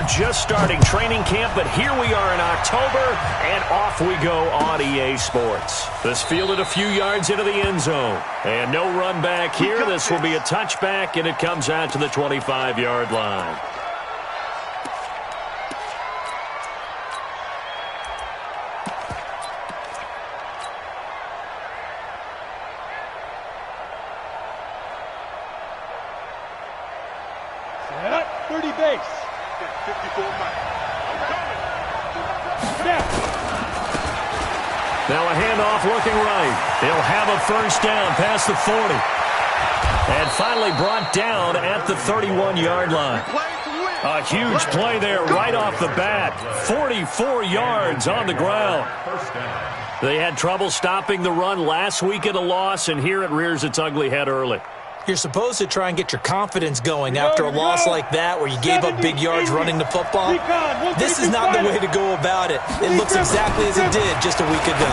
We're just starting training camp, but here we are in October, and off we go on EA Sports. This fielded a few yards into the end zone, and no run back here. This will be a touchback, and it comes out to the 25-yard line. Set, 30 base. 54 Now a handoff looking right. They'll have a first down past the 40. And finally brought down at the 31-yard line. A huge play there right off the bat. 44 yards on the ground. They had trouble stopping the run last week at a loss, and here it rears its ugly head early. You're supposed to try and get your confidence going after a loss like that where you gave up big yards running the football. This is not the way to go about it. It looks exactly as it did just a week ago.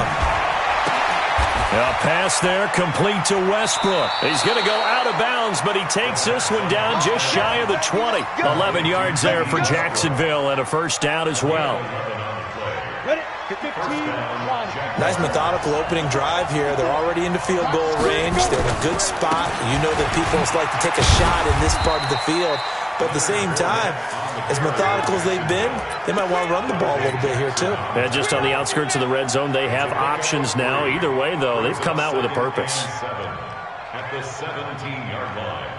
A pass there complete to Westbrook. He's going to go out of bounds, but he takes this one down just shy of the 20. 11 yards there for Jacksonville and a first down as well. Nice methodical opening drive here. They're already into field goal range. They're in a good spot. You know that people like to take a shot in this part of the field. But at the same time, as methodical as they've been, they might want to run the ball a little bit here too. And just on the outskirts of the red zone, they have options now. Either way, though, they've come out with a purpose. At the 17-yard line.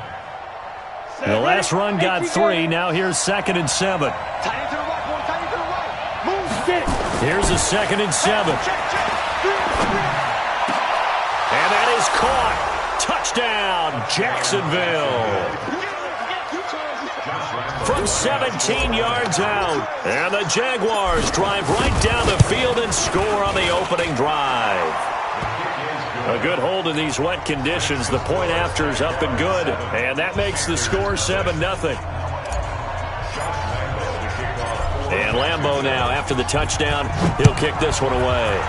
The last run got 3. Now here's 2nd and 7. Here's a 2nd and 7. And that is caught. Touchdown, Jacksonville. From 17 yards out. And the Jaguars drive right down the field and score on the opening drive. A good hold in these wet conditions. The point after is up and good. And that makes the score 7-0. And Lambeau now, after the touchdown, he'll kick this one away.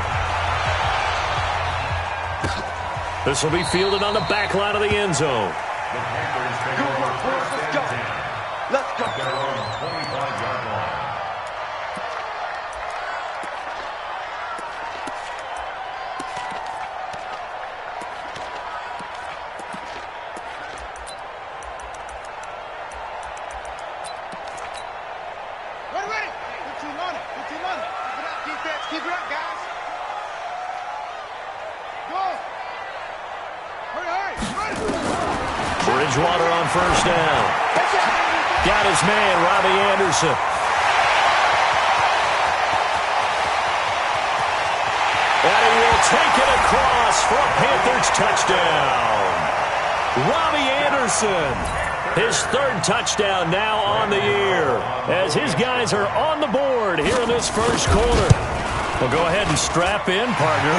This will be fielded on the back line of the end zone. Good work, boys. Let's go. Let's go. Their own 25-yard line. Keep it up, guys. Go. Hurry. Bridgewater on first down. Got his man, Robbie Anderson. And he will take it across for a Panthers touchdown. Robbie Anderson, his 3rd touchdown now on the year, as his guys are on the board here in this first quarter. Well, go ahead and strap in, partner.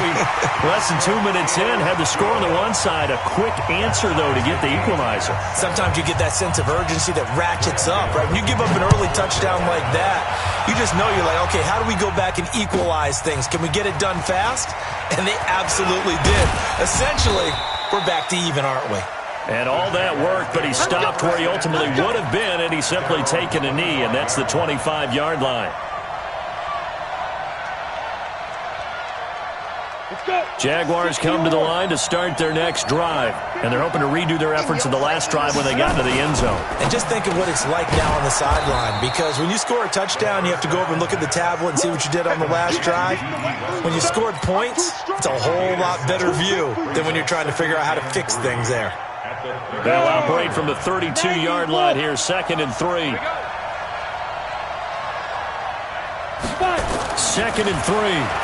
Less than 2 minutes in, had the score on the one side. A quick answer, though, to get the equalizer. Sometimes you get that sense of urgency that ratchets up, right? When you give up an early touchdown like that, you just know you're like, okay, how do we go back and equalize things? Can we get it done fast? And they absolutely did. Essentially, we're back to even, aren't we? And all that work, but he stopped where he ultimately would have been, and he's simply taken a knee, and that's the 25-yard line. Jaguars come to the line to start their next drive, and they're hoping to redo their efforts in the last drive when they got into the end zone. And just think of what it's like now on the sideline, because when you score a touchdown, you have to go over and look at the tablet and see what you did on the last drive. When you scored points, it's a whole lot better view than when you're trying to figure out how to fix things there. They'll operate from the 32-yard line here, 2nd and 3. 2nd and 3.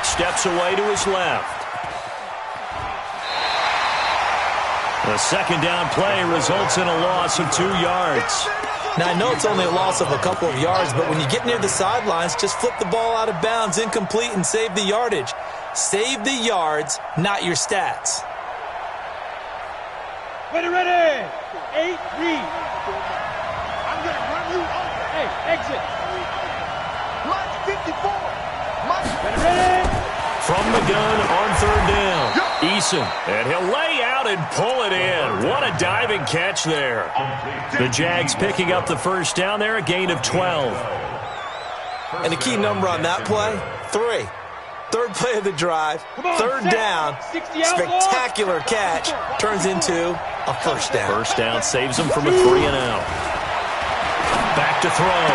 Steps away to his left. The 2nd down play results in a loss of 2 yards. Now, I know it's only a loss of a couple of yards, but when you get near the sidelines, just flip the ball out of bounds, incomplete, and save the yardage. Save the yards, not your stats. Ready. 8, read. I'm going to run you over. Hey, exit. Line 54. Ready. From the gun on 3rd down. Eason, and he'll lay out and pull it in. What a diving catch there. The Jags picking up the first down there, a gain of 12. And the key number on that play, 3. Third play of the drive, third down, spectacular catch, turns into a first down. First down saves him from a 3-and-out. Back to throw.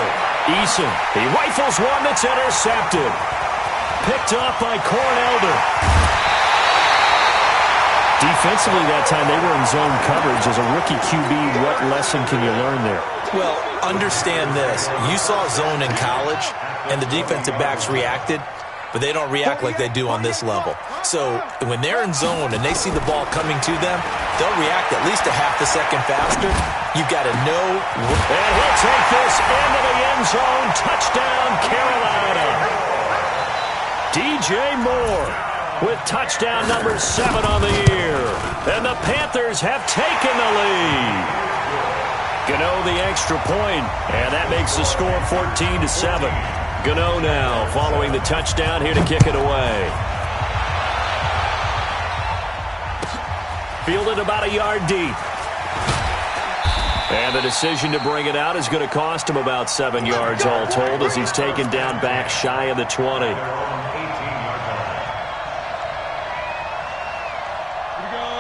Eason, he rifles one that's intercepted. Picked off by Cornelder. Defensively that time, they were in zone coverage. As a rookie QB, what lesson can you learn there? Well, understand this. You saw zone in college, and the defensive backs reacted, but they don't react like they do on this level. So when they're in zone and they see the ball coming to them, they'll react at least a half a second faster. You've got to know. And he'll take this into the end zone. Touchdown, Carolina. DJ Moore with touchdown number 7 on the year. And the Panthers have taken the lead. Gano the extra point, and that makes the score 14-7. Gano now following the touchdown here to kick it away. Fielded about a yard deep. And the decision to bring it out is going to cost him about 7 yards all told as he's taken down back shy of the 20.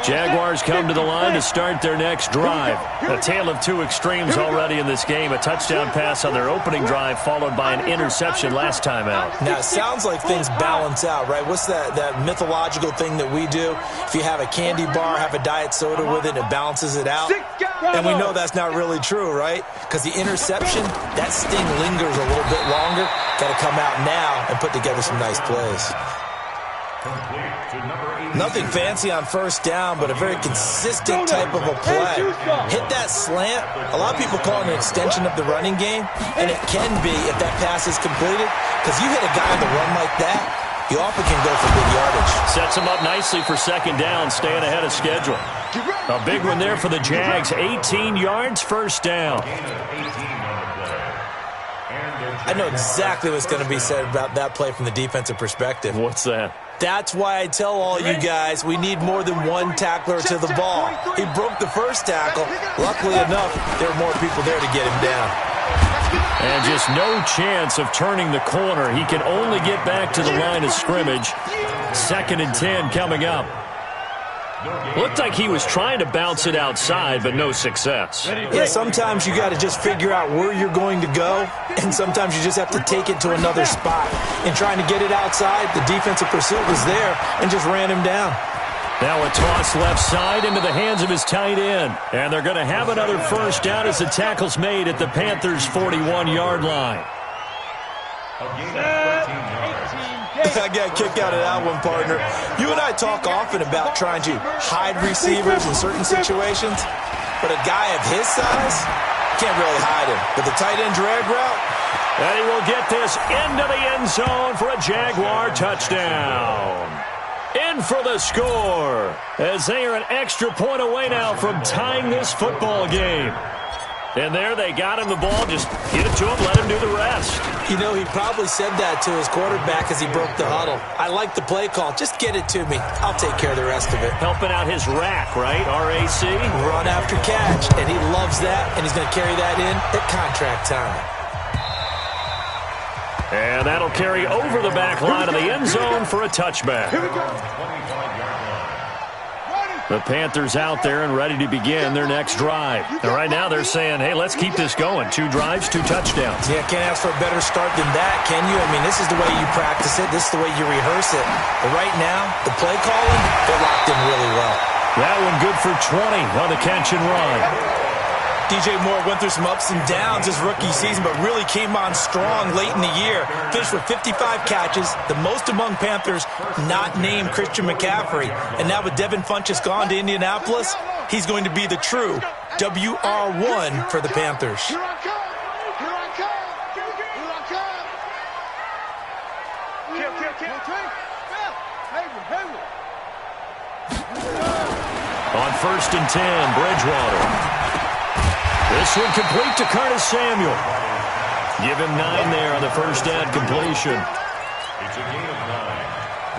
Jaguars come to the line to start their next drive. A tale of two extremes already in this game. A touchdown pass on their opening drive followed by an interception last time out. Now, it sounds like things balance out, right? What's that mythological thing that we do? If you have a candy bar, have a diet soda with it, it balances it out. And we know that's not really true, right? Because the interception, that sting lingers a little bit longer. Got to come out now and put together some nice plays. Nothing fancy on first down, but a very consistent type of a play. Hit that slant. A lot of people call it an extension of the running game, and it can be if that pass is completed, because you hit a guy on the run like that, you often can go for big yardage. Sets him up nicely for second down, staying ahead of schedule. A big one there for the Jags. 18 yards, first down. I know exactly what's going to be said about that play from the defensive perspective. What's that? That's why I tell all you guys we need more than one tackler to the ball. He broke the first tackle. Luckily enough, there were more people there to get him down. And just no chance of turning the corner. He can only get back to the line of scrimmage. 2nd and 10 coming up. Looked like he was trying to bounce it outside, but no success. Yeah, sometimes you got to just figure out where you're going to go, and sometimes you just have to take it to another spot. In trying to get it outside, the defensive pursuit was there and just ran him down. Now a toss left side into the hands of his tight end. And they're going to have another first down as the tackle's made at the Panthers' 41-yard line. I got a kick out of that one, partner. You and I talk often about trying to hide receivers in certain situations, but a guy of his size can't really hide him. But the tight end drag route, and he will get this into the end zone for a Jaguar touchdown. In for the score, as they are an extra point away now from tying this football game. And there they got him the ball. Just get it to him, let him do the rest. You know, he probably said that to his quarterback as he broke the huddle. I like the play call. Just get it to me. I'll take care of the rest of it. Helping out his rack, right? RAC? Run after catch. And he loves that, and he's going to carry that in at contract time. And that'll carry over the back line of the end zone for a touchback. Here we go. The Panthers out there and ready to begin their next drive. And right now they're saying, hey, let's keep this going. 2 drives, 2 touchdowns. Yeah, can't ask for a better start than that, can you? I mean, this is the way you practice it. This is the way you rehearse it. But right now, the play calling, they're locked in really well. That one good for 20 on the catch and run. DJ Moore went through some ups and downs his rookie season, but really came on strong late in the year. Finished with 55 catches, the most among Panthers not named Christian McCaffrey. And now with Devin Funchess gone to Indianapolis, he's going to be the true WR1 for the Panthers. Here I come. Here I come. Here I come. On 1st and 10, Bridgewater. This one complete to Curtis Samuel. Give him 9 there on the first down completion. It's a gain of 9.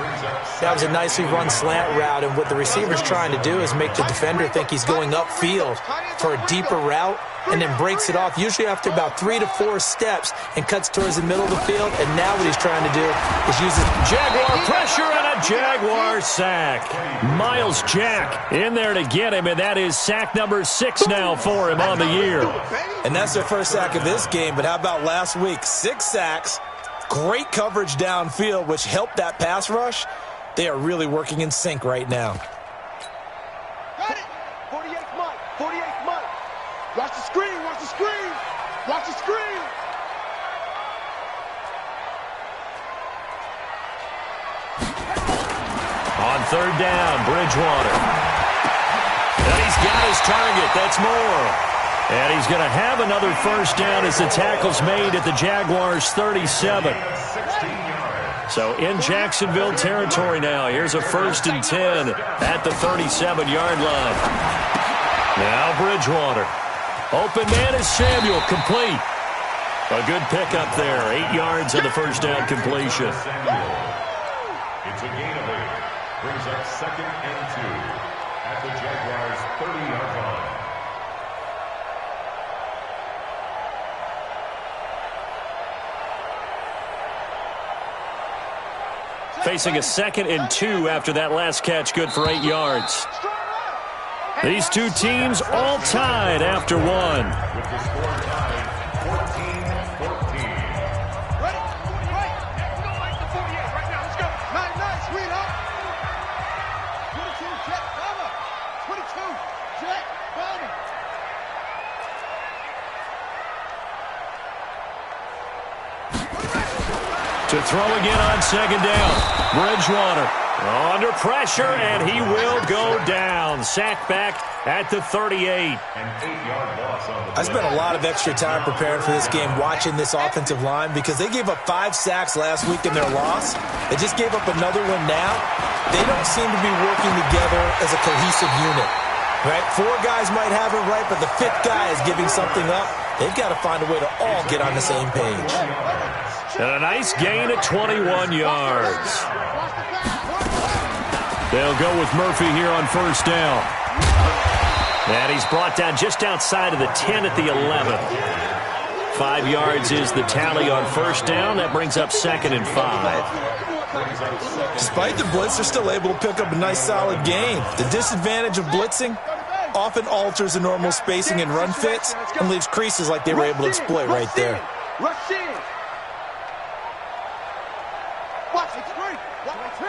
That was a nicely run slant route, and what the receiver's trying to do is make the defender think he's going upfield for a deeper route, and then breaks it off, usually after about 3 to 4 steps, and cuts towards the middle of the field. And now what he's trying to do is use his Jaguar pressure and a Jaguar sack. Miles Jack in there to get him, and that is sack number 6 now for him on the year. And that's their first sack of this game, but how about last week? 6 sacks, great coverage downfield, which helped that pass rush. They are really working in sync right now. Got it. 48th month. 48th month. Watch the screen. Watch the screen. Watch the screen. On third down, Bridgewater. And he's got his target. That's more. And he's going to have another first down as the tackle's made at the Jaguars' 37. So in Jacksonville territory now. Here's a 1st and 10 at the 37-yard line. Now Bridgewater. Open man is Samuel, complete. A good pickup there. 8 yards on the first down completion. It's a gain of 8. Brings up 2nd and 2 at the Jaguars' 30-yard line. Facing a 2nd and 2 after that last catch, good for 8 yards. These two teams all tied after 1. With the score tied 14-14. Ready? Right. We don't like the 48 right now. Let's go. Nice, sweetheart. 22, jet, cover. 22, jet, cover. To throw again on 2nd down. Bridgewater under pressure, and he will go down. Sacked back at the 38. An 8-yard loss on the I spent a lot of extra time preparing for this game watching this offensive line because they gave up 5 sacks last week in their loss. They just gave up another one now. They don't seem to be working together as a cohesive unit. Right? 4 guys might have it right, but the 5th guy is giving something up. They've got to find a way to all get on the same page. And a nice gain at 21 yards. They'll go with Murphy here on first down. And he's brought down just outside of the 10 at the 11. 5 yards is the tally on first down. That brings up 2nd and 5. Despite the blitz, they're still able to pick up a nice solid gain. The disadvantage of blitzing often alters the normal spacing and run fits and leaves creases like they were able to exploit right there. Rush in. Watch it. Watch it.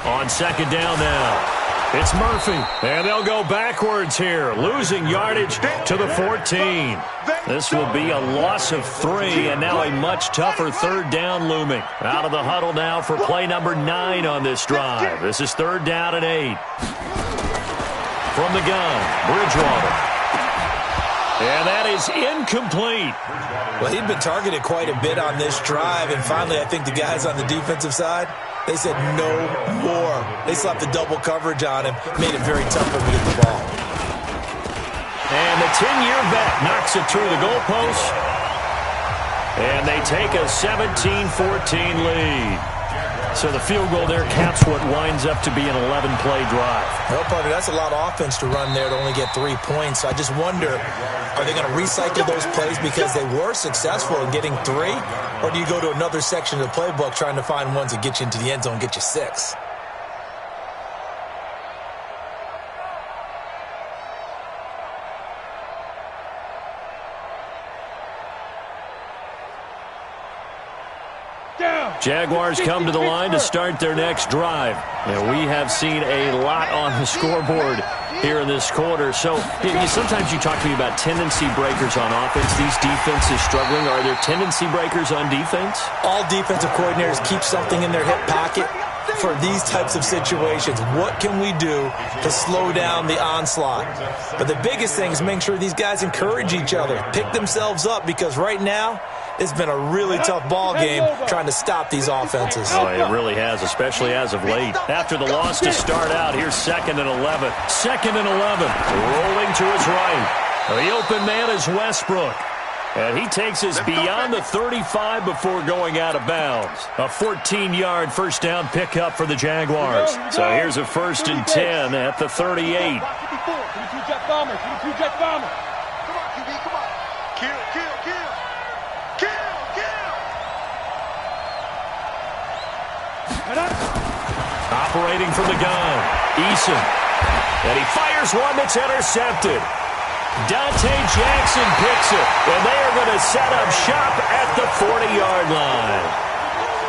On 2nd down now. It's Murphy, and they'll go backwards here, losing yardage to the 14. This will be a loss of 3, and now a much tougher 3rd down looming. Out of the huddle now for play number 9 on this drive. This is 3rd down and 8. From the gun, Bridgewater. And that is incomplete. Well, he'd been targeted quite a bit on this drive, and finally I think the guys on the defensive side, they said no more. They slapped the double coverage on him, made it very tough for him to get the ball. And the 10-year vet knocks it through the goalpost. And they take a 17-14 lead. So the field goal there caps what winds up to be an 11-play drive. Well, partner, that's a lot of offense to run there to only get 3 points. So I just wonder, are they going to recycle those plays because they were successful in getting 3? Or do you go to another section of the playbook trying to find ones that get you into the end zone and get you 6? Jaguars come to the line to start their next drive. And we have seen a lot on the scoreboard here in this quarter. So sometimes you talk to me about tendency breakers on offense. These defenses struggling. Are there tendency breakers on defense? All defensive coordinators keep something in their hip pocket for these types of situations. What can we do to slow down the onslaught? But the biggest thing is make sure these guys encourage each other, pick themselves up, because right now it's been a really tough ball game trying to stop these offenses. Oh, it really has, especially as of late. After the loss to start out, here's 2nd and 11. 2nd and 11, rolling to his right. The open man is Westbrook. And he takes us beyond the 35 before going out of bounds. A 14-yard first down pickup for the Jaguars. So here's a 1st and 10 at the 38. Come on, QB, come on. Kill. Operating from the gun, Eason. And he fires one that's intercepted. Dante Jackson picks it, and they are going to set up shop at the 40-yard line.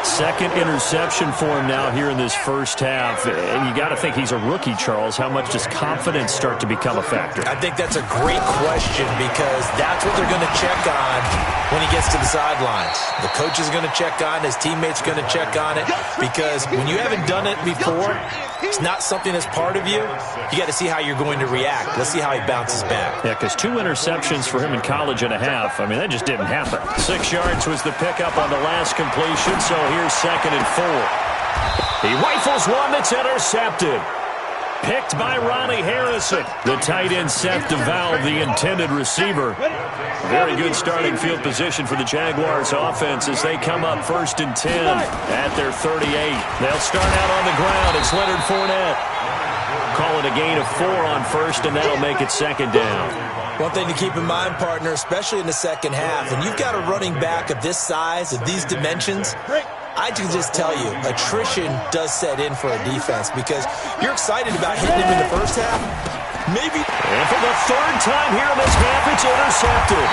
Second interception for him now here in this first half. And you got to think he's a rookie, Charles. How much does confidence start to become a factor? I think that's a great question because that's what they're going to check on when he gets to the sidelines. The coach is going to check on, his teammates are going to check on it, because when you haven't done it before, it's not something that's part of you. You got to see how you're going to react. Let's see how he bounces back. Yeah, because 2 interceptions for him in college and a half. I mean, that just didn't happen. 6 yards was the pickup on the last completion, so here's 2nd and 4. He rifles one that's intercepted. Picked by Ronnie Harrison. The tight end Seth DeValve, the intended receiver. Very good starting field position for the Jaguars offense as they come up 1st and 10 at their 38. They'll start out on the ground. It's Leonard Fournette. Call it a gain of 4 on 1st, and that'll make it 2nd down. One thing to keep in mind, partner, especially in the second half, when you've got a running back of this size, of these dimensions, I can just tell you, attrition does set in for a defense because you're excited about hitting him in the first half. Maybe. And for the 3rd time here in this half, it's intercepted.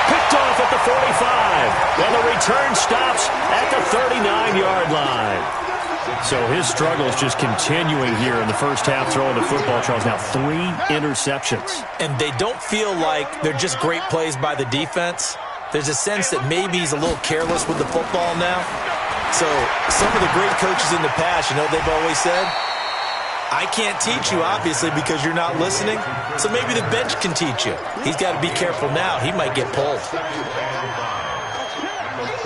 Picked off at the 45. And the return stops at the 39-yard line. So his struggle is just continuing here in the first half throwing the football, Charles. Now 3 interceptions. And they don't feel like they're just great plays by the defense. There's a sense that maybe he's a little careless with the football now. So some of the great coaches in the past, you know, they've always said, I can't teach you, obviously, because you're not listening. So maybe the bench can teach you. He's got to be careful now. He might get pulled.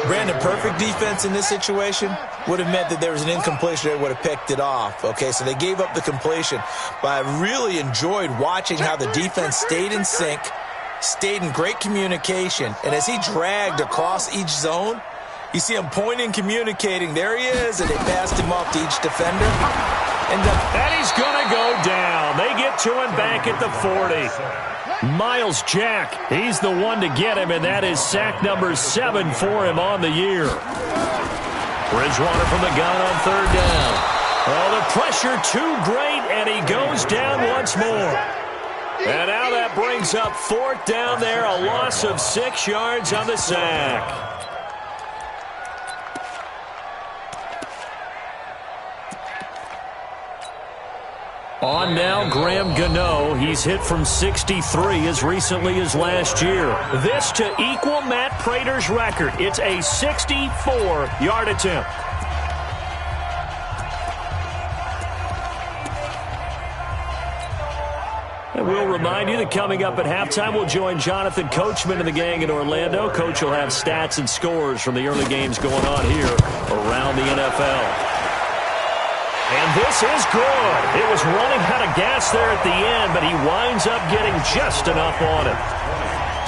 Brandon, perfect defense in this situation would have meant that there was an incompletion. They would have picked it off. Okay, so they gave up the completion. But I really enjoyed watching how the defense stayed in sync, stayed in great communication, and as he dragged across each zone, you see him pointing, communicating. There he is, and they passed him off to each defender. And he's going to go down. They get to him back at the 40. Miles Jack, he's the one to get him, and that is sack number 7 for him on the year. Bridgewater from the gun on 3rd down. Oh, the pressure too great, and he goes down once more. And now that brings up 4th down there, a loss of 6 yards on the sack. On now, Graham Gano. He's hit from 63 as recently as last year. This to equal Matt Prater's record. It's a 64-yard attempt. And we'll remind you that coming up at halftime, we'll join Jonathan Coachman and the gang in Orlando. Coach will have stats and scores from the early games going on here around the NFL. And this is good. It was running out of gas there at the end, but he winds up getting just enough on it.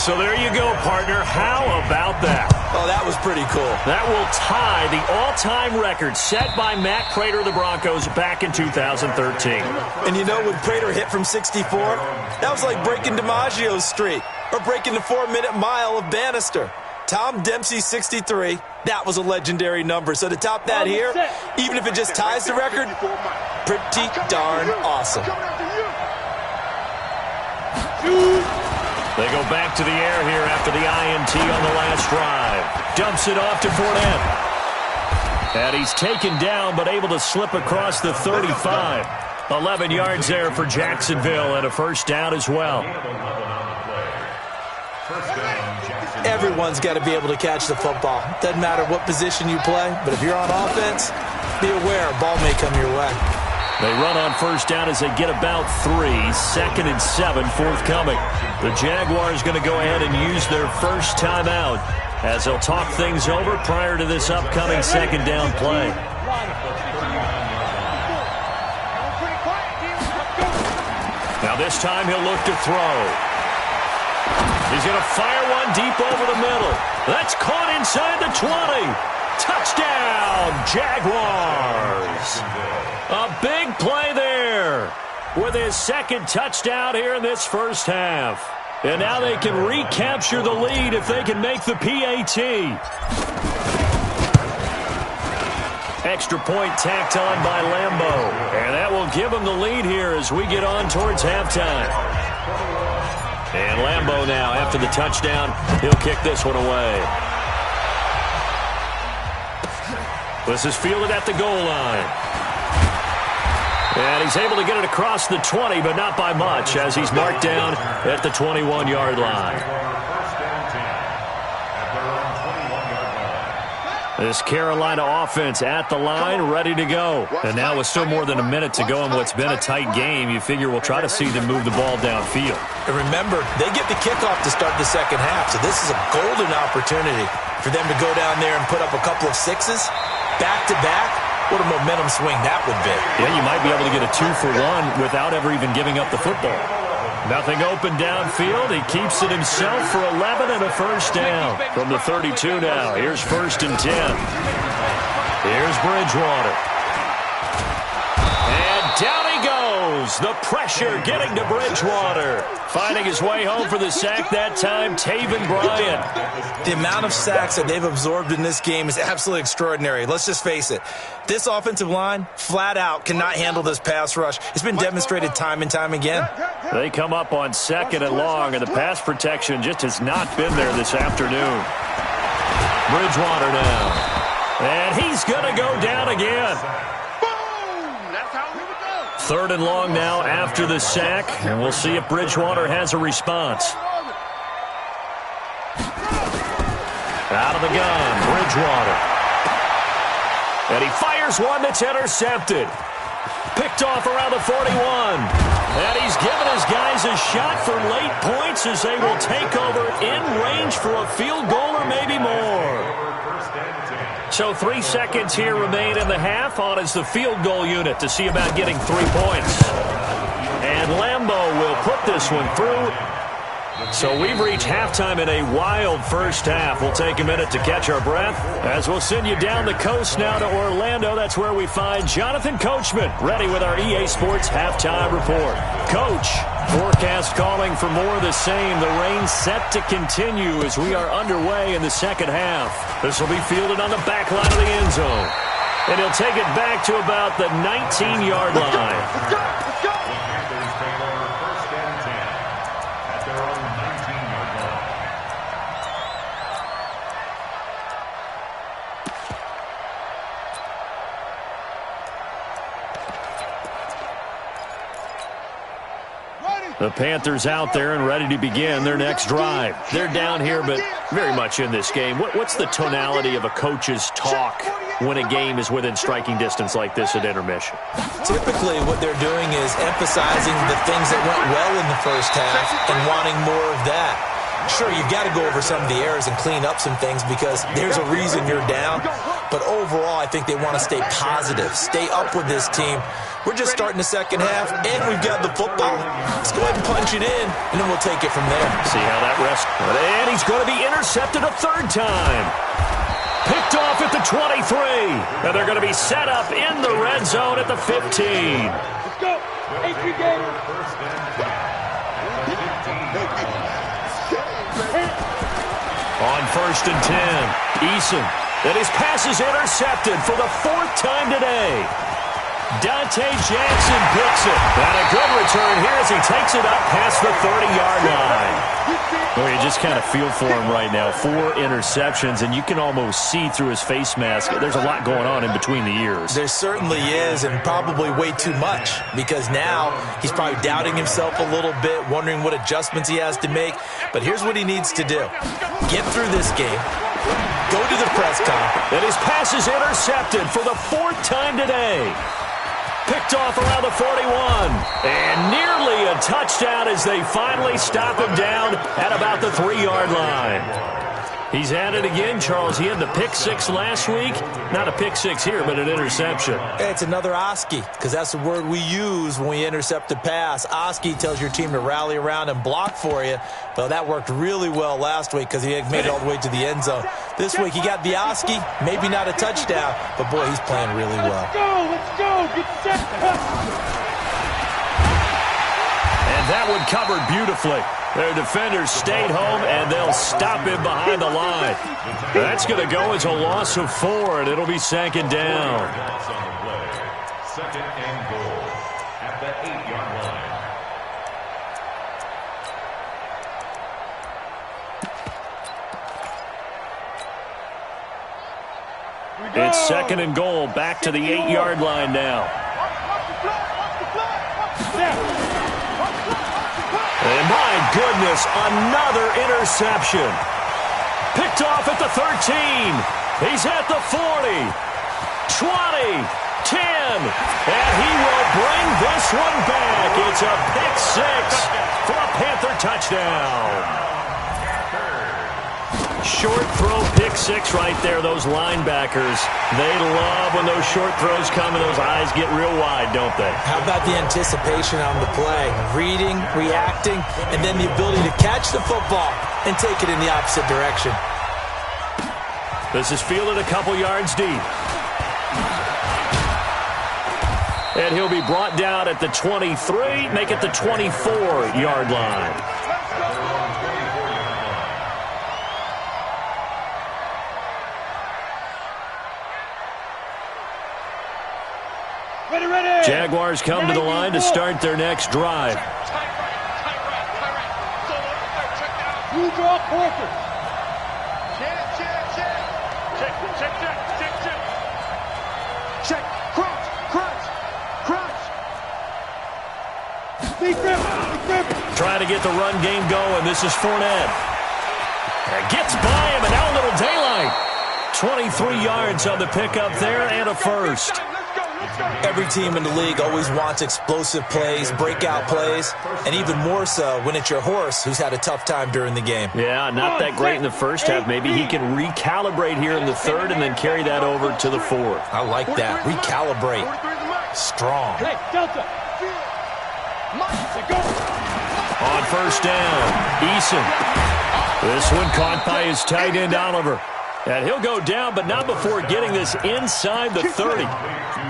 So there you go, partner. How about that? Oh, that was pretty cool. That will tie the all-time record set by Matt Prater of the Broncos back in 2013. And you know, when Prater hit from 64, that was like breaking DiMaggio's streak or breaking the 4-minute mile of Bannister. Tom Dempsey, 63. That was a legendary number. So to top that here, even if it just ties the record, pretty darn awesome. They go back to the air here after the INT on the last drive. Dumps it off to Fournette. And he's taken down but able to slip across the 35. 11 yards there for Jacksonville and a first down as well. Everyone's got to be able to catch the football. Doesn't matter what position you play, but if you're on offense, be aware a ball may come your way. They run on first down as they get about 3. 2nd and 7 forthcoming. The Jaguars going to go ahead and use their first timeout as they'll talk things over prior to this upcoming 2nd down play. Now this time he'll look to throw. He's going to fire one deep over the middle. That's caught inside the 20. Touchdown, Jaguars. A big play there with his second touchdown here in this first half. And now they can recapture the lead if they can make the PAT. Extra point tacked on by Lambo. And that will give them the lead here as we get on towards halftime. And Lambo now, after the touchdown, he'll kick this one away. This is fielded at the goal line. And he's able to get it across the 20, but not by much, as he's marked down at the 21-yard line. This Carolina offense at the line, ready to go. And now with still more than a minute to go in what's been a tight game, you figure we'll try to see them move the ball downfield. And remember, they get the kickoff to start the second half, so this is a golden opportunity for them to go down there and put up a couple of sixes, back-to-back. What a momentum swing that would be. Yeah, you might be able to get a 2-for-1 without ever even giving up the football. Nothing open downfield. He keeps it himself for 11 and a first down from the 32 now. Here's 1st and 10. Here's Bridgewater. And down he goes. The pressure getting to Bridgewater. Finding his way home for the sack that time, Taven Bryan. The amount of sacks that they've absorbed in this game is absolutely extraordinary. Let's just face it. This offensive line, flat out, cannot handle this pass rush. It's been demonstrated time and time again. They come up on 2nd and long, and the pass protection just has not been there this afternoon. Bridgewater now. And he's going to go down again. 3rd and long now after the sack, and we'll see if Bridgewater has a response. Out of the gun, Bridgewater. And he fires one that's intercepted. Picked off around the 41. And he's given his guys a shot for late points as they will take over in range for a field goal or maybe more. So 3 seconds here remain in the half. On is the field goal unit to see about getting 3 points. And Lambo will put this one through. So we've reached halftime in a wild first half. We'll take a minute to catch our breath as we'll send you down the coast now to Orlando. That's where we find Jonathan Coachman ready with our EA Sports halftime report. Coach, forecast calling for more of the same. The rain set to continue as we are underway in the second half. This will be fielded on the back line of the end zone. And he'll take it back to about the 19-yard line. Let's go! Let's go! The Panthers out there and ready to begin their next drive. They're down here, but very much in this game. What's the tonality of a coach's talk when a game is within striking distance like this at intermission? Typically, what they're doing is emphasizing the things that went well in the first half and wanting more of that. Sure, you've got to go over some of the errors and clean up some things because there's a reason you're down. But overall, I think they want to stay positive, stay up with this team. We're just starting the second half, and we've got the football. Let's go ahead and punch it in, and then we'll take it from there. See how that rests. And he's going to be intercepted a 3rd time. Picked off at the 23. And they're going to be set up in the red zone at the 15. Let's go! HB Gator! On 1st and 10, Eason. And his pass is intercepted for the 4th time today. Dante Jackson picks it. And a good return here as he takes it up past the 30-yard line. Well, you just kind of feel for him right now. 4 interceptions, and you can almost see through his face mask. There's a lot going on in between the ears. There certainly is, and probably way too much, because now he's probably doubting himself a little bit, wondering what adjustments he has to make. But here's what he needs to do. Get through this game. Go to the press conference. And his pass is intercepted for the 4th time today. Picked off around the 41. And nearly a touchdown as they finally stop him down at about the 3-yard line. He's at it again, Charles. He had the pick six last week. Not a pick six here, but an interception. It's another Oski, because that's the word we use when we intercept a pass. Oski tells your team to rally around and block for you. Well, that worked really well last week because he made it all the way to the end zone. This week he got the Oski, maybe not a touchdown, but boy, he's playing really well. Let's go, get set. And that one covered beautifully. Their defenders stayed home, and they'll stop him behind the line. That's going to go as a loss of 4, and it'll be second down. Second and goal at the 8-yard line. It's second and goal, back to the 8-yard line now. And my goodness, another interception. Picked off at the 13. He's at the 40, 20, 10. And he will bring this one back. It's a pick six for a Panther touchdown. Short throw pick six right there. Those linebackers, they love when those short throws come and those eyes get real wide, don't they? How about the anticipation on the play? Reading, reacting, and then the ability to catch the football and take it in the opposite direction. This is fielded a couple yards deep. And he'll be brought down at the 23, make it the 24-yard line. Jaguars come to the line to start their next drive. You draw Porter. Check. Crunch. Big grip. Trying to get the run game going. This is Fournette. Gets by him, and now a little daylight. 23 yards on the pickup there and a first. Every team in the league always wants explosive plays, breakout plays, and even more so when it's your horse who's had a tough time during the game. Yeah, not that great in the first half. Maybe he can recalibrate here in the third and then carry that over to the fourth. I like that. Recalibrate. Strong. Hey, Delta. On first down, Eason. This one caught by his tight end, Oliver. And he'll go down, but not before getting this inside the 30.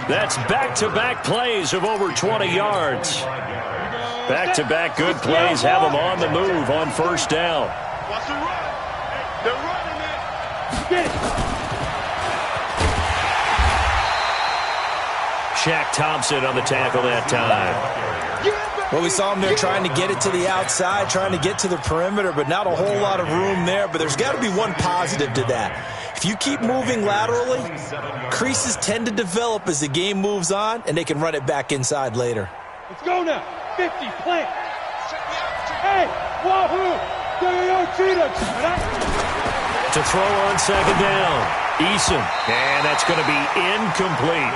That's back-to-back plays of over 20 yards. Back-to-back good plays have him on the move on first down. Watch the run. They're running it. Get it. Shaq Thompson on the tackle that time. Well, we saw him there trying to get it to the outside, trying to get to the perimeter, but not a whole lot of room there. But there's got to be one positive to that. If you keep moving laterally, creases tend to develop as the game moves on, and they can run it back inside later. Let's go now. 50, plant. Hey, wahoo. To throw on second down, Eason. And that's going to be incomplete.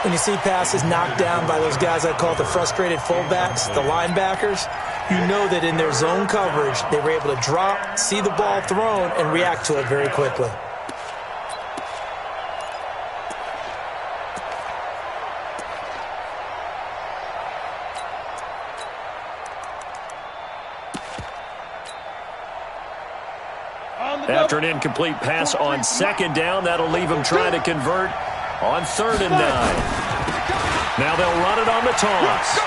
When you see passes knocked down by those guys I call the frustrated fullbacks, the linebackers, you know that in their zone coverage, they were able to drop, see the ball thrown, and react to it very quickly. After an incomplete pass on second down, that'll leave him trying to convert on 3rd and 9. Now they'll run it on the toss.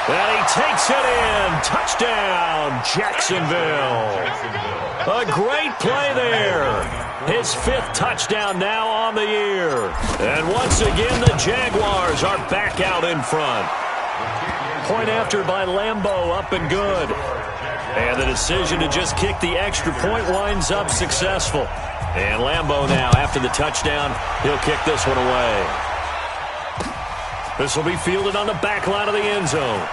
And he takes it in. Touchdown, Jacksonville. A great play there. His 5th touchdown now on the year. And once again, the Jaguars are back out in front. Point after by Lambeau, up and good. And the decision to just kick the extra point winds up successful. And Lambeau now, after the touchdown, he'll kick this one away. This will be fielded on the back line of the end zone.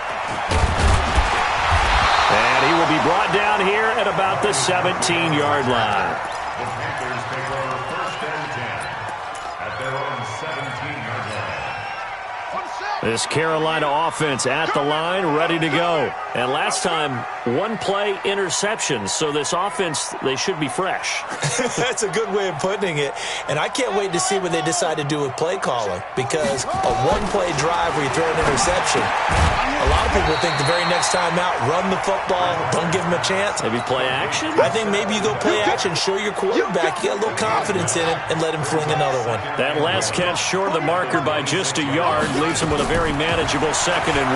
And he will be brought down here at about the 17-yard line. The Panthers take over 1st and 10 at their own 17-yard line. This Carolina offense at the line, ready to go. And last time, one-play interception. So this offense, they should be fresh. That's a good way of putting it. And I can't wait to see what they decide to do with play calling. Because a one-play drive where you throw an interception, a lot of people think the very next time out, run the football, don't give them a chance. Maybe play action? I think maybe you go play action, show your quarterback, you got a little confidence in it, and let him fling another one. That last catch short of the marker by just a yard leaves him with a very manageable 2nd and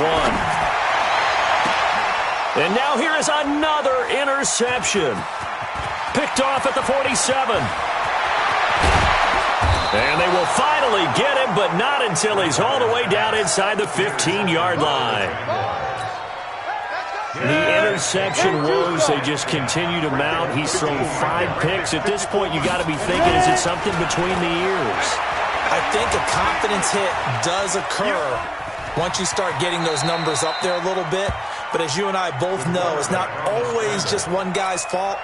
1. And now here is another interception. Picked off at the 47. And they will finally get him, but not until he's all the way down inside the 15-yard line. The interception woes, they just continue to mount. He's thrown 5 picks. At this point, you got to be thinking, is it something between the ears? I think a confidence hit does occur once you start getting those numbers up there a little bit. But as you and I both know, it's not always just one guy's fault.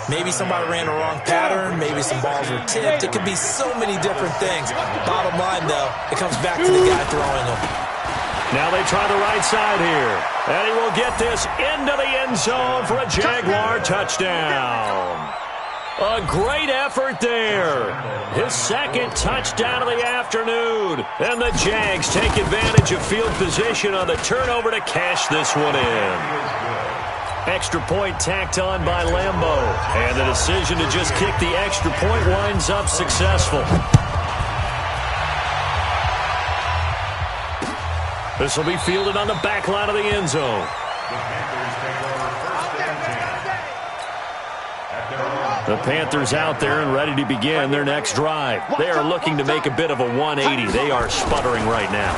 Maybe somebody ran the wrong pattern. Maybe some balls were tipped. It could be so many different things. Bottom line, though, it comes back to the guy throwing them. Now they try the right side here. And he will get this into the end zone for a Jaguar touchdown. A great effort there. His 2nd touchdown of the afternoon. And the Jags take advantage of field position on the turnover to cash this one in. Extra point tacked on by Lambeau. And the decision to just kick the extra point winds up successful. This will be fielded on the back line of the end zone. The Panthers out there and ready to begin their next drive. They are looking to make a bit of a 180. They are sputtering right now.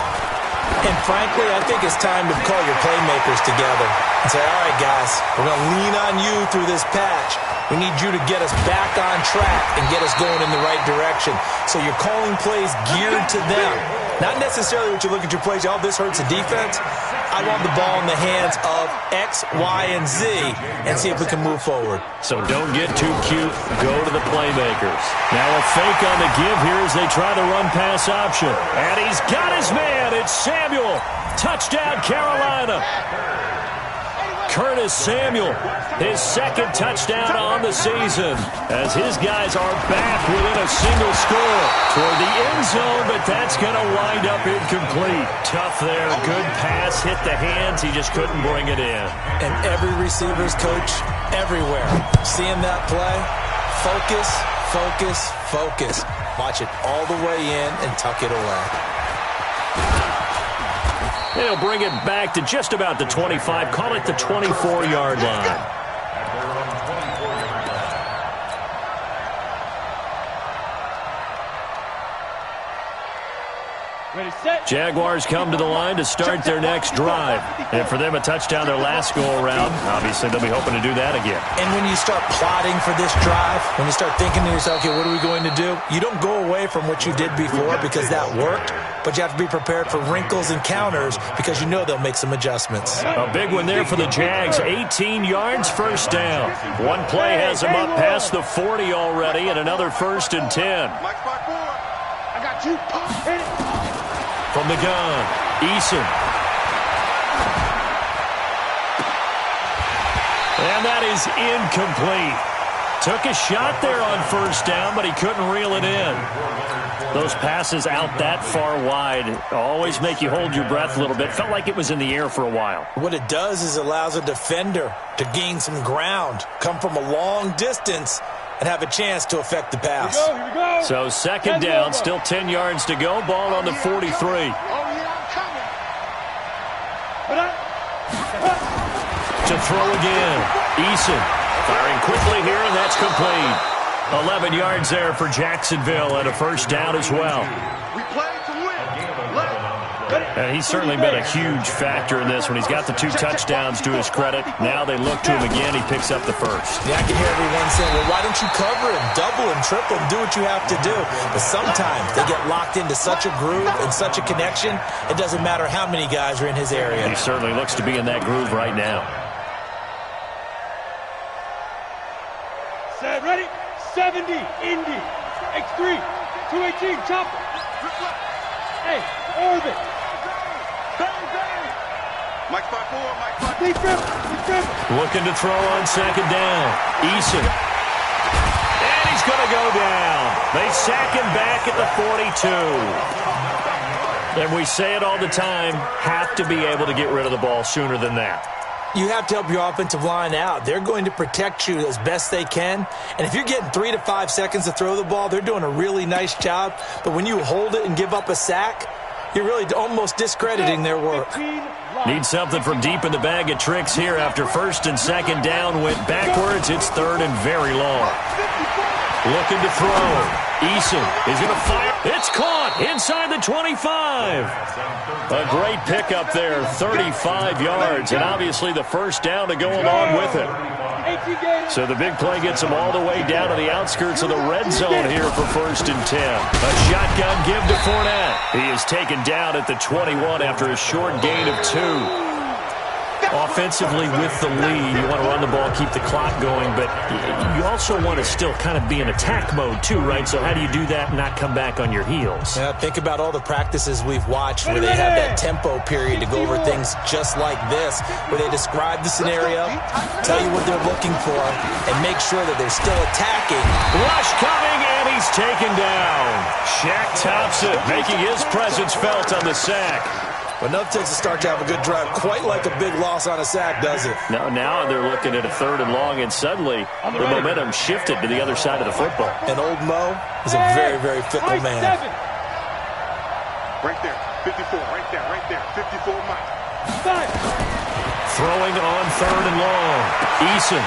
And frankly, I think it's time to call your playmakers together and say, all right, guys, we're going to lean on you through this patch. We need you to get us back on track and get us going in the right direction. So you're calling plays geared to them. Not necessarily what you look at your plays, oh, this hurts the defense. I want the ball in the hands of X, Y, and Z and see if we can move forward. So don't get too cute. Go to the playmakers. Now a fake on the give here as they try the run-pass option. And he's got his man. It's Samuel. Touchdown, Carolina. Curtis Samuel, his 2nd touchdown on the season, as his guys are back within a single score toward the end zone, but that's going to wind up incomplete. Tough there, good pass, hit the hands, he just couldn't bring it in. And every receiver's coach everywhere, seeing that play, focus, focus, focus. Watch it all the way in and tuck it away. They'll bring it back to just about the 25. Call it the 24-yard line. Jaguars come to the line to start their next drive. And for them, a touchdown their last go-around. Obviously, they'll be hoping to do that again. And when you start plotting for this drive, when you start thinking to yourself, okay, what are we going to do? You don't go away from what you did before because that worked. But you have to be prepared for wrinkles and counters because you know they'll make some adjustments. A big one there for the Jags. 18 yards, first down. One play has them up past the 40 already, and another 1st and 10. I got you. Hit it. From the gun, Eason. And that is incomplete. Took a shot there on 1st down, but he couldn't reel it in. Those passes out that far wide always make you hold your breath a little bit. Felt like it was in the air for a while. What it does is it allows a defender to gain some ground, come from a long distance, and have a chance to affect the pass. Here we go. So 2nd down, still 10 yards to go. Ball on the 43. Oh, yeah, I'm coming. To throw again. Eason firing quickly here, and that's complete. 11 yards there for Jacksonville and a 1st down as well. We played to win. And he's certainly been a huge factor in this when he's got the 2 touchdowns to his credit. Now they look to him again. He picks up the 1st. Yeah, I can hear everyone saying, well, why don't you cover him, double him, triple him, do what you have to do. But sometimes they get locked into such a groove and such a connection, it doesn't matter how many guys are in his area. He certainly looks to be in that groove right now. Set, ready? 70, Indy, X3, 218, chopper. Hey, orbit. Mike 5-4, Mike 5. Defense. Looking to throw on second down. Eason. And he's going to go down. They sack him back at the 42. And we say it all the time, have to be able to get rid of the ball sooner than that. You have to help your offensive line out. They're going to protect you as best they can. And if you're getting 3 to 5 seconds to throw the ball, they're doing a really nice job. But when you hold it and give up a sack, you're really almost discrediting their work. Need something from deep in the bag of tricks here after first and second down went backwards. It's third and very long. Looking to throw. Eason is going to fire. It's caught inside the 25. A great pickup there, 35 yards, and obviously the first down to go along with it. So the big play gets them all the way down to the outskirts of the red zone here for first and 10. A shotgun give to Fournette. He is taken down at the 21 after a short gain of 2. Offensively with the lead, you want to run the ball, keep the clock going, but you also want to still kind of be in attack mode too, right? So how do you do that and not come back on your heels? Yeah, think about all the practices we've watched where they have that tempo period to go over things just like this, where they describe the scenario, tell you what they're looking for, and make sure that they're still attacking. Rush coming, and he's taken down. Shaq Thompson making his presence felt on the sack. But enough takes to start to have a good drive, quite like a big loss on a sack, does it? Now they're looking at a third and long, and suddenly the momentum shifted to the other side of the football. And old Mo is a very, very fickle man. Right there, 54, right there, 54, Mike. Throwing on third and long. Eason,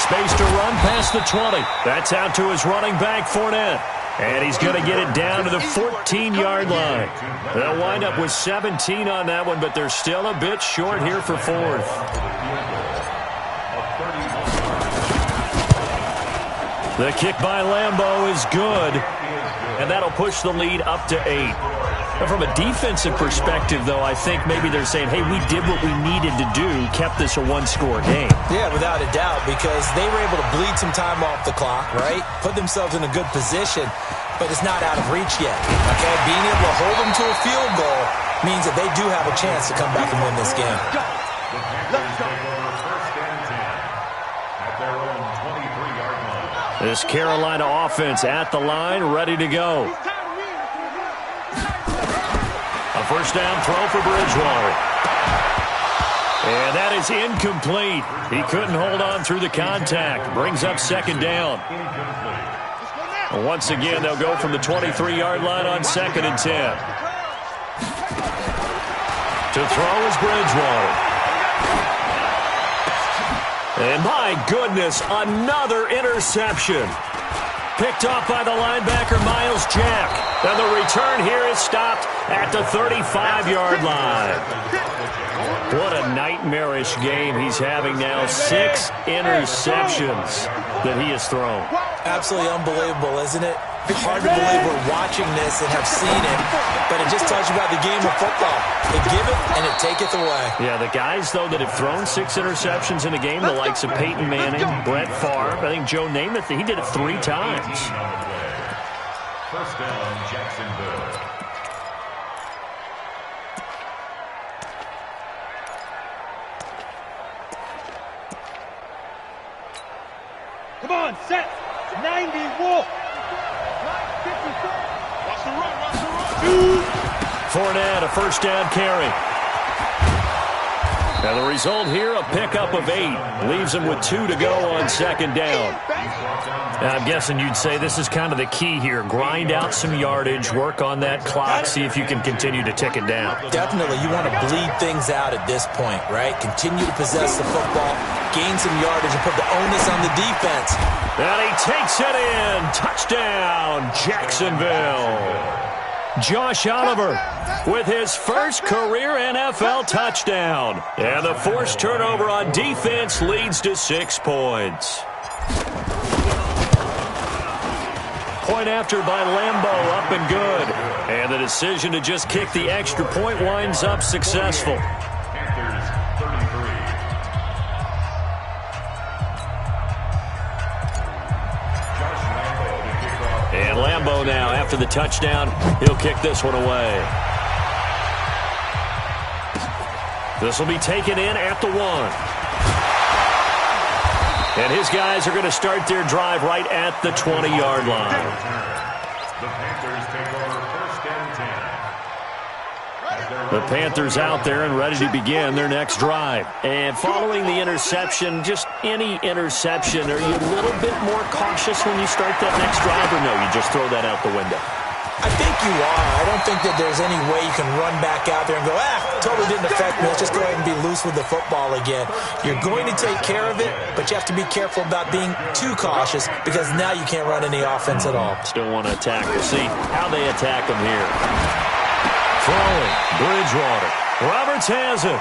space to run past the 20. That's out to his running back, Fournette. And he's going to get it down to the 14-yard line. They'll wind up with 17 on that one, but they're still a bit short here for fourth. The kick by Lambeau is good, and that'll push the lead up to 8. But from a defensive perspective, though, I think maybe they're saying, hey, we did what we needed to do, kept this a one-score game. Yeah, without a doubt, because they were able to bleed some time off the clock, right? Put themselves in a good position, but it's not out of reach yet, okay? Being able to hold them to a field goal means that they do have a chance to come back and win this game. This Carolina offense at the line, ready to go. A first down throw for Bridgewater. And that is incomplete. He couldn't hold on through the contact. Brings up second down. And once again, they'll go from the 23-yard line on second and 10. To throw is Bridgewater. And my goodness, another interception. Picked off by the linebacker, Miles Jack. And the return here is stopped at the 35-yard line. What a nightmarish game he's having now. 6 interceptions that he has thrown. Absolutely unbelievable, isn't it? Hard to believe we're watching this and have seen it, but it just tells you about the game of football. They give it and it taketh away. Yeah, the guys, though, that have thrown 6 interceptions in a game, the likes of Peyton Manning, Brett Favre, I think Joe Namath, he did it 3 times. First down, Jacksonville. Come on, set. 90, Wolf. Watch the run. Fournette, a first down carry. And the result here, a pickup of 8. Leaves him with 2 to go on second down. Now, I'm guessing you'd say this is kind of the key here. Grind out some yardage, work on that clock, see if you can continue to tick it down. Definitely, you want to bleed things out at this point, right? Continue to possess the football, gain some yardage, and put the onus on the defense. And he takes it in. Touchdown, Jacksonville. Josh Oliver with his first career NFL touchdown. And the forced turnover on defense leads to 6 points. Point after by Lambeau, up and good. And the decision to just kick the extra point winds up successful. Panthers 33. Josh Lambeau to kick off. And Lambeau now, after the touchdown, he'll kick this one away. This will be taken in at the 1. And his guys are going to start their drive right at the 20-yard line. The Panthers take over 1st and 10. The Panthers out there and ready to begin their next drive. And following the interception, just any interception, are you a little bit more cautious when you start that next drive, or no, you just throw that out the window? I think you are. I don't think that there's any way you can run back out there and go, totally didn't affect me. Let's just go ahead and be loose with the football again. You're going to take care of it, but you have to be careful about being too cautious because now you can't run any offense at all. Still want to attack. We'll see how they attack them here. Throwing, Bridgewater. Roberts has it.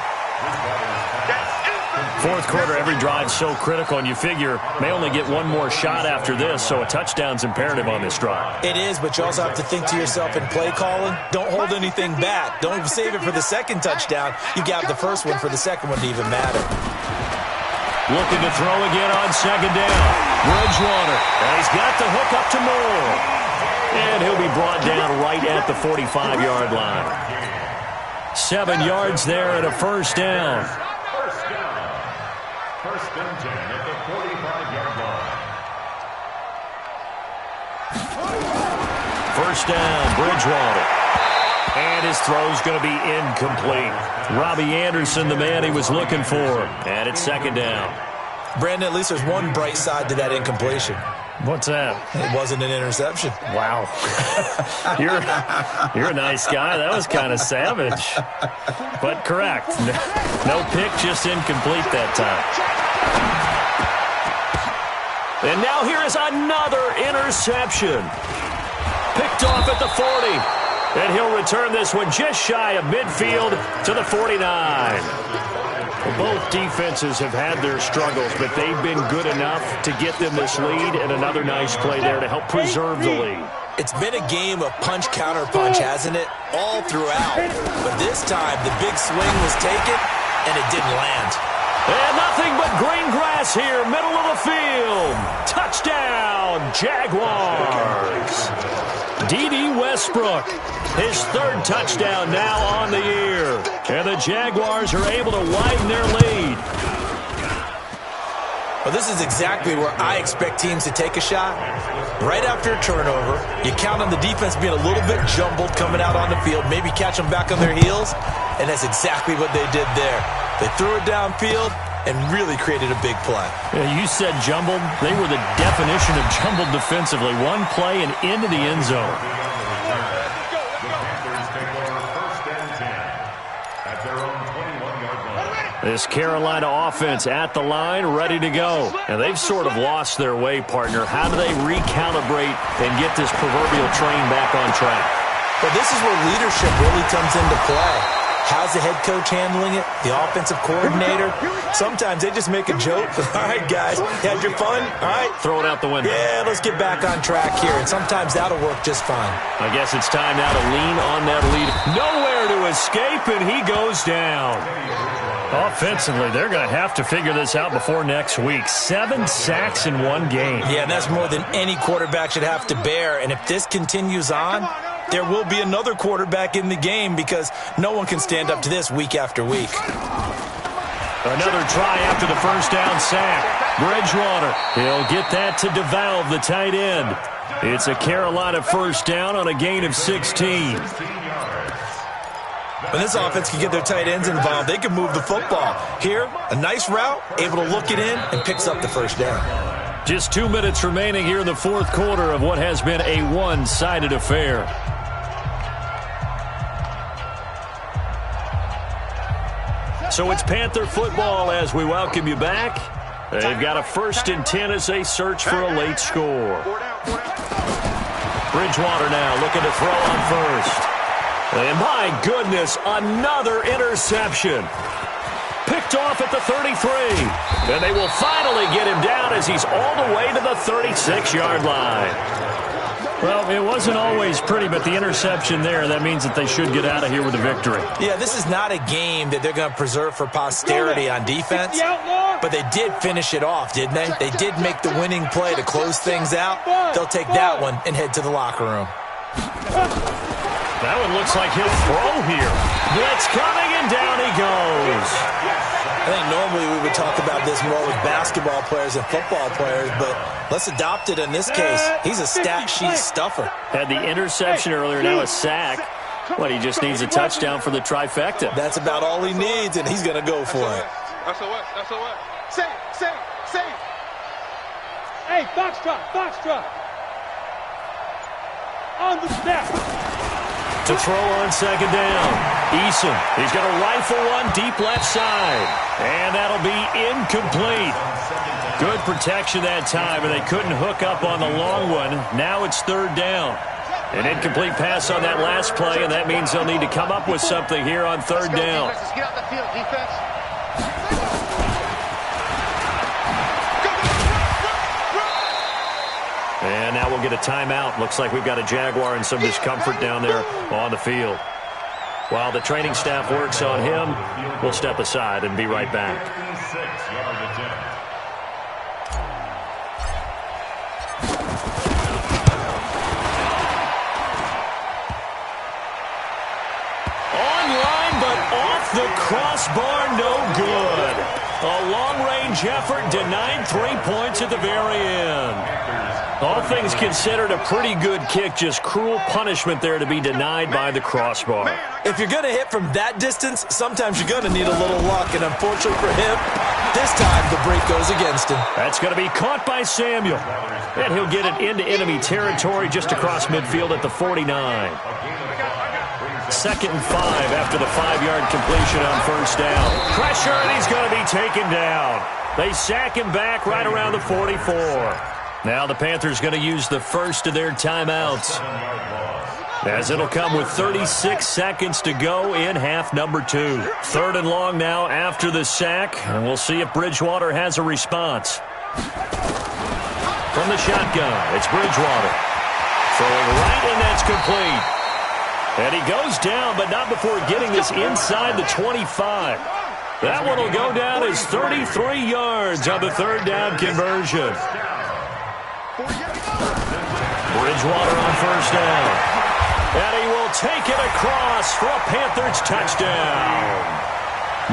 Fourth quarter, every drive so critical, and you figure may only get one more shot after this, so a touchdown's imperative on this drive. It is, but you also have to think to yourself in play calling, don't hold anything back. Don't save it for the second touchdown. You got the first one for the second one to even matter. Looking to throw again on second down. Bridgewater, and he's got the hook up to Moore. And he'll be brought down right at the 45-yard line. 7 yards there and a first down. First and 10 at the 45-yard line. First down, Bridgewater. And his throw's going to be incomplete. Robbie Anderson, the man he was looking for. And it's second down. Brandon, at least there's one bright side to that incompletion. What's that? It wasn't an interception. Wow. You're a nice guy. That was kind of savage. But correct. No pick, just incomplete that time. And now here is another interception. Picked off at the 40. And he'll return this one just shy of midfield to the 49. Both defenses have had their struggles, but they've been good enough to get them this lead, and another nice play there to help preserve the lead. It's been a game of punch-counter-punch, hasn't it? All throughout. But this time, the big swing was taken, and it didn't land. And nothing but green grass here, middle of the field. Touchdown, Jaguars. D.D. Westbrook, his third touchdown now on the year. And the Jaguars are able to widen their lead. Well, this is exactly where I expect teams to take a shot. Right after a turnover, you count on the defense being a little bit jumbled coming out on the field, maybe catch them back on their heels, and that's exactly what they did there. They threw it downfield and really created a big play. Yeah, you said jumbled. They were the definition of jumbled defensively. One play and into the end zone. This Carolina offense at the line, ready to go. And they've sort of lost their way, partner. How do they recalibrate and get this proverbial train back on track? Well, this is where leadership really comes into play. How's the head coach handling it? The offensive coordinator? Sometimes they just make a joke. All right, guys, had your fun? All right. Throw it out the window. Yeah, let's get back on track here. And sometimes that'll work just fine. I guess it's time now to lean on that lead. Nowhere to escape, and he goes down. Offensively, they're going to have to figure this out before next week. 7 sacks in one game. Yeah, and that's more than any quarterback should have to bear. And if this continues on, there will be another quarterback in the game because no one can stand up to this week after week. Another try after the first down sack. Bridgewater, he'll get that to DeValve, the tight end. It's a Carolina first down on a gain of 16. When this offense can get their tight ends involved, they can move the football. Here, a nice route, able to look it in, and picks up the first down. Just 2 minutes remaining here in the fourth quarter of what has been a one-sided affair. So it's Panther football as we welcome you back. They've got a 1st and 10 as they search for a late score. Bridgewater now looking to throw on first. And my goodness, another interception. Picked off at the 33. And they will finally get him down as he's all the way to the 36-yard line. Well, it wasn't always pretty, but the interception there, that means that they should get out of here with a victory. Yeah, this is not a game that they're going to preserve for posterity on defense, but they did finish it off, didn't they? They did make the winning play to close things out. They'll take that one and head to the locker room. That one looks like he'll throw here. Blitz coming And down he goes. I think normally we would talk about this more with basketball players and football players, but let's adopt it in this case. He's a stat sheet stuffer. Had the interception earlier, now a sack. But he just needs a touchdown for the trifecta. That's about all he needs, and he's going to go for it. That's a what? Say. Hey, foxtrot. On the snap. To throw on second down. Eason, he's going to rifle one deep left side. And that'll be incomplete. Good protection that time, and they couldn't hook up on the long one. Now it's third down. An incomplete pass on that last play, and that means they'll need to come up with something here on third down. Let's get out the field, defense. And now we'll get a timeout. Looks like we've got a Jaguar in some discomfort down there on the field. While the training staff works on him, we'll step aside and be right back. The crossbar, no good. A long-range effort denied 3 points at the very end. All things considered, a pretty good kick, just cruel punishment there to be denied by the crossbar. If you're going to hit from that distance, sometimes you're going to need a little luck, and unfortunately for him, this time the break goes against him. That's going to be caught by Samuel. And he'll get it into enemy territory just across midfield at the 49. 2nd and 5 after the 5-yard completion on first down. Pressure, and he's going to be taken down. They sack him back right around the 44. Now the Panthers going to use the first of their timeouts, as it'll come with 36 seconds to go in half number 2. 3rd and long now after the sack, and we'll see if Bridgewater has a response. From the shotgun, it's Bridgewater. Throwing right, and that's complete. And he goes down, but not before getting this inside the 25. That one will go down as 33 yards on the 3rd down conversion. Bridgewater on first down. And he will take it across for a Panthers touchdown.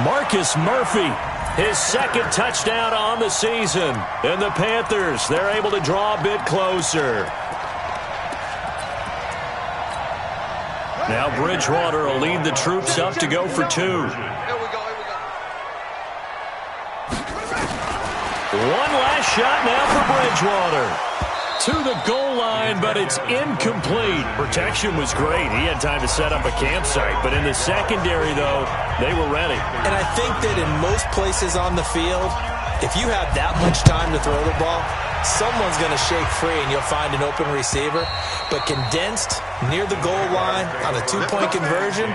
Marcus Murphy, his 2nd touchdown on the season. And the Panthers, they're able to draw a bit closer. Now Bridgewater will lead the troops up to go for 2. Here we go. One last shot now for Bridgewater. To the goal line, but it's incomplete. Protection was great. He had time to set up a campsite. But in the secondary, though, they were ready. And I think that in most places on the field, if you have that much time to throw the ball, someone's going to shake free and you'll find an open receiver. But condensed near the goal line on a 2-point conversion,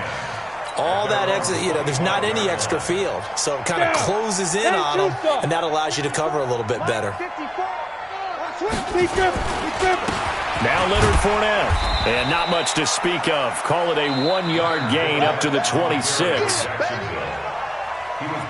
all that extra, there's not any extra field. So it kind of closes in on them, and that allows you to cover a little bit better. Now Leonard Fournette, and not much to speak of. Call it a 1-yard gain up to the 26.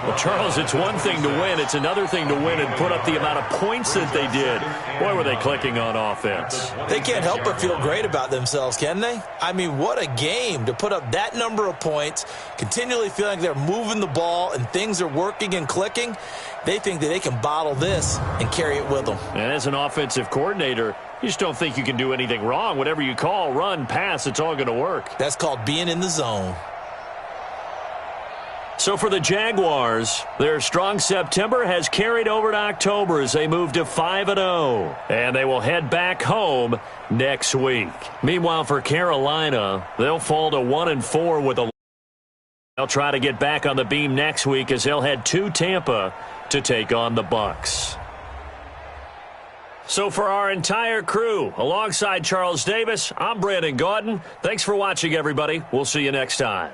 Well, Charles, it's one thing to win. It's another thing to win and put up the amount of points that they did. Boy, were they clicking on offense. They can't help but feel great about themselves, can they? I mean, what a game to put up that number of points, continually feeling like they're moving the ball and things are working and clicking. They think that they can bottle this and carry it with them. And as an offensive coordinator, you just don't think you can do anything wrong. Whatever you call, run, pass, it's all going to work. That's called being in the zone. So for the Jaguars, their strong September has carried over to October as they move to 5-0. And they will head back home next week. Meanwhile, for Carolina, they'll fall to 1-4 with a... They'll try to get back on the beam next week as they'll head to Tampa to take on the Bucs. So for our entire crew, alongside Charles Davis, I'm Brandon Gaudin. Thanks for watching, everybody. We'll see you next time.